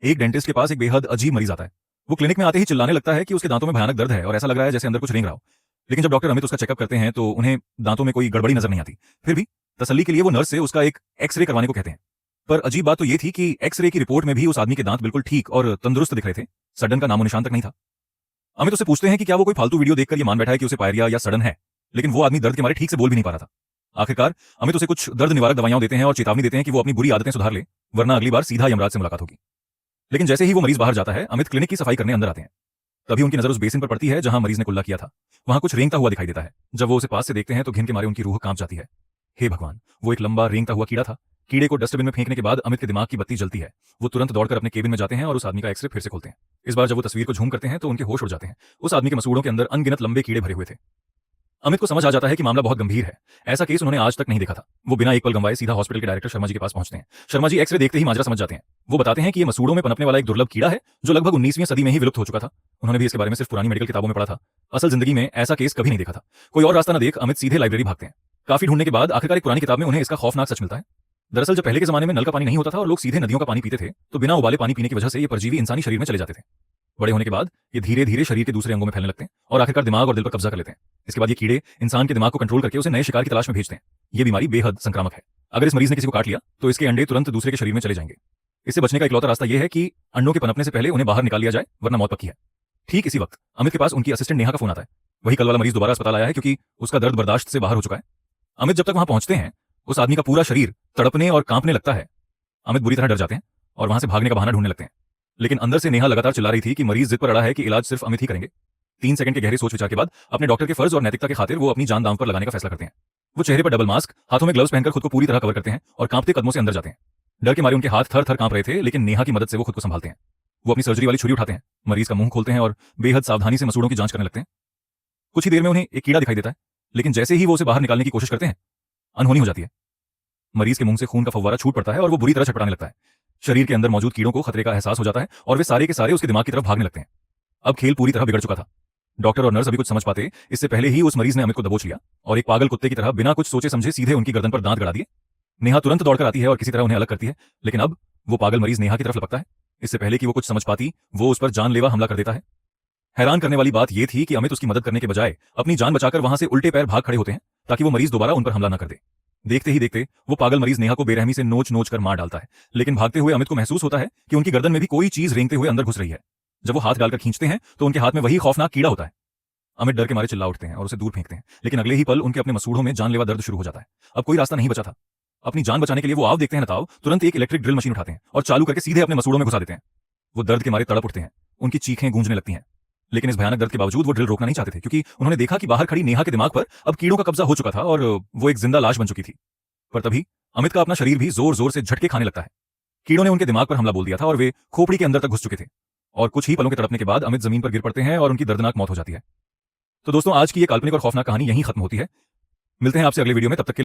एक डेंटिस्ट के पास एक बेहद अजीब मरीज आता है। वो क्लिनिक में आते ही चिल्लाने लगता है कि उसके दांतों में भयानक दर्द है और ऐसा लग रहा है जैसे अंदर कुछ रेंग रहा हो। लेकिन जब डॉक्टर अमित उसका चेकअप करते हैं तो उन्हें दांतों में कोई गड़बड़ी नजर नहीं आती। फिर भी तसल्ली के लिए वो नर्स से उसका एक एक्सरे करवाने को कहते हैं। पर अजीब बात तो ये थी कि एक्सरे की रिपोर्ट में भी उस आदमी के दांत बिल्कुल ठीक और तंदुरुस्त दिख रहे थे। सडन का नामो निशान तक नहीं था। अमित उससे पूछते हैं कि क्या वो कोई फालतू वीडियो देखकर ये मान बैठा है कि उसे पायरिया या सडन है, लेकिन वो आदमी दर्द के मारे ठीक से बोल भी नहीं पा रहा था। आखिरकार अमित उसे कुछ दर्द निवारक दवाइयां देते हैं और चेतावनी देते हैं कि वो अपनी बुरी आदतें सुधार ले, वरना अगली बार सीधा यमराज से मुलाकात होगी। लेकिन जैसे ही वो मरीज बाहर जाता है, अमित क्लिनिक की सफाई करने अंदर आते हैं। तभी उनकी नजर उस बेसिन पर पड़ती है जहां मरीज ने कुल्ला किया था। वहां कुछ रेंगता हुआ दिखाई देता है। जब वो उसे पास से देखते हैं तो घिन के मारे उनकी रूह कांप जाती है। हे भगवान, वो एक लंबा रेंगता हुआ कीड़ा था। कीड़े को डस्टबिन में फेंकने के बाद अमित के दिमाग की बत्ती जलती है। वो तुरंत दौड़कर अपने केबिन में जाते हैं और उस आदमी का एक्सरे फिर से खोलते हैं। इस बार जब वो तस्वीर को झूम करते हैं तो उनके होश उड़ जाते हैं। उस आदमी के मसूड़ों के अंदर अनगिनत लंबे कीड़े भरे हुए थे। अमित को समझ आ जाता है कि मामला बहुत गंभीर है। ऐसा केस उन्होंने आज तक नहीं देखा था। वो बिना एक पल गंवाए सीधा हॉस्पिटल के डायरेक्टर शर्मा जी के पास पहुंचते हैं। शर्मा जी एक्सरे देखते ही माजरा समझ जाते हैं। वो बताते हैं कि ये मसूड़ों में पनपने वाला एक दुर्लभ कीड़ा है जो लगभग 19वीं सदी में ही विलुप्त हो चुका था। उन्होंने भी इसके बारे में सिर्फ पुरानी मेडिकल किताबों में पढ़ा था। असल जिंदगी में ऐसा केस कभी नहीं देखा था। कोई और रास्ता न देख अमित सीधे लाइब्रेरी भागते हैं। काफी ढूंढने के बाद आखिरकार एक पुरानी किताब में उन्हें इसका खौफनाक सच मिलता है। दरअसल जब पहले के जमाने में नल का पानी नहीं होता था और लोग सीधे नदियों का पानी पीते थे, तो बिना उबाले पानी पीने की वजह से ये परजीवी इंसानी शरीर में चले जाते थे। बड़े होने के बाद ये धीरे धीरे शरीर के दूसरे अंगों में फैलने लगते हैं और आखिरकार दिमाग और दिल पर कब्जा कर लेते हैं। इसके बाद ये कीड़े इंसान के दिमाग को कंट्रोल करके उसे नए शिकार की तलाश में भेजते हैं। ये बीमारी बेहद संक्रामक है। अगर इस मरीज ने किसी को काट लिया तो इसके अंडे तुरंत दूसरे के शरीर में चले जाएंगे। इससे बचने का इकलौता रास्ता यह है कि अंडों के पनपने से पहले उन्हें बाहर निकाल लिया जाए, वरना मौत पक्की है। ठीक इसी वक्त अमित के पास उनकी असिस्टेंट नेहा का फोन आता है। वही कल वाला मरीज दोबारा अस्पताल आया है क्योंकि उसका दर्द बर्दाश्त से बाहर हो चुका है। अमित जब तक वहां पहुंचते हैं, उस आदमी का पूरा शरीर तड़पने और कांपने लगता है। अमित बुरी तरह डर जाते हैं और वहां से भागने का बहाना ढूंढने लगते हैं। लेकिन अंदर से नेहा लगातार चिल्ला रही थी कि मरीज जिद पर अड़ा है कि इलाज सिर्फ अमित ही करेंगे। 3 सेकंड के गहरे सोच विचार के बाद अपने डॉक्टर के फर्ज और नैतिकता के खातिर वो अपनी जान दांव पर लगाने का फैसला करते हैं। वो चेहरे पर डबल मास्क, हाथों में ग्लव्स पहनकर खुद को पूरी तरह कवर करते हैं और कांपते कदमों से अंदर जाते हैं। डर के मारे उनके हाथ थर थर कांप रहे थे, लेकिन नेहा की मदद से वो खुद को संभालते हैं। वो अपनी सर्जरी वाली छुरी उठाते हैं, मरीज का मुंह खोलते हैं और बेहद सावधानी से मसूड़ों की जांच करने लगते हैं। कुछ ही देर में उन्हें एक कीड़ा दिखाई देता है, लेकिन जैसे ही वो उसे बाहर निकालने की कोशिश करते हैं, अनहोनी हो जाती है। मरीज के मुंह से खून का फव्वारा छूट पड़ता है और वो बुरी तरह छटपटाने लगता है। शरीर के अंदर मौजूद कीड़ों को खतरे का एहसास हो जाता है और वे सारे के सारे उसके दिमाग की तरफ भागने लगते हैं। अब खेल पूरी तरह बिगड़ चुका था। डॉक्टर और नर्स अभी कुछ समझ पाते इससे पहले ही उस मरीज ने अमित को दबोच लिया और एक पागल कुत्ते की तरह बिना कुछ सोचे समझे सीधे उनकी गर्दन पर दांत गड़ा दिए। नेहा तुरंत दौड़कर आती है और किसी तरह उन्हें अलग करती है, लेकिन अब वो पागल मरीज नेहा की तरफ लपकता है। इससे पहले कि वो कुछ समझ पाती, वो उस पर जानलेवा हमला कर देता है। हैरान करने वाली बात यह थी कि अमित उसकी मदद करने के बजाय अपनी जान बचाकर वहां से उल्टे पैर भाग खड़े होते हैं ताकि वो मरीज दोबारा उन पर हमला न कर दे। देखते ही देखते वो पागल मरीज नेहा को बेरहमी से नोच नोच कर मार डालता है, लेकिन भागते हुए अमित को महसूस होता है कि उनकी गर्दन में भी कोई चीज रेंगते हुए अंदर घुस रही है। जब वो हाथ डालकर खींचते हैं तो उनके हाथ में वही खौफनाक कीड़ा होता है। अमित डर के मारे चिल्ला उठते हैं और उसे दूर फेंकते हैं, लेकिन अगले ही पल उनके अपने मसूड़ों में जानलेवा दर्द शुरू हो जाता है। अब कोई रास्ता नहीं बचा था। अपनी जान बचाने के लिए वो आव देखते हैं नताव, तुरंत एक इलेक्ट्रिक ड्रिल मशीन उठाते हैं और चालू करके सीधे अपने मसूड़ों में घुसा देते हैं। वो दर्द के मारे तड़प उठते हैं, उनकी चीखें गूंजने लगती हैं। लेकिन इस भयानक दर्द के बावजूद वो ड्रिल रोकना नहीं चाहते थे, क्योंकि उन्होंने देखा कि बाहर खड़ी नेहा के दिमाग पर अब कीड़ों का कब्जा हो चुका था और वो एक जिंदा लाश बन चुकी थी। पर तभी अमित का अपना शरीर भी जोर जोर से झटके खाने लगता है। कीड़ों ने उनके दिमाग पर हमला बोल दिया था और वे खोपड़ी के अंदर तक घुस चुके थे। और कुछ ही पलों के तड़पने के बाद अमित जमीन पर गिर पड़ते हैं और उनकी दर्दनाक मौत हो जाती है। तो दोस्तों, आज की ये काल्पनिक और खौफनाक कहानी यहीं खत्म होती है। मिलते हैं आपसे अगले वीडियो में, तब तक के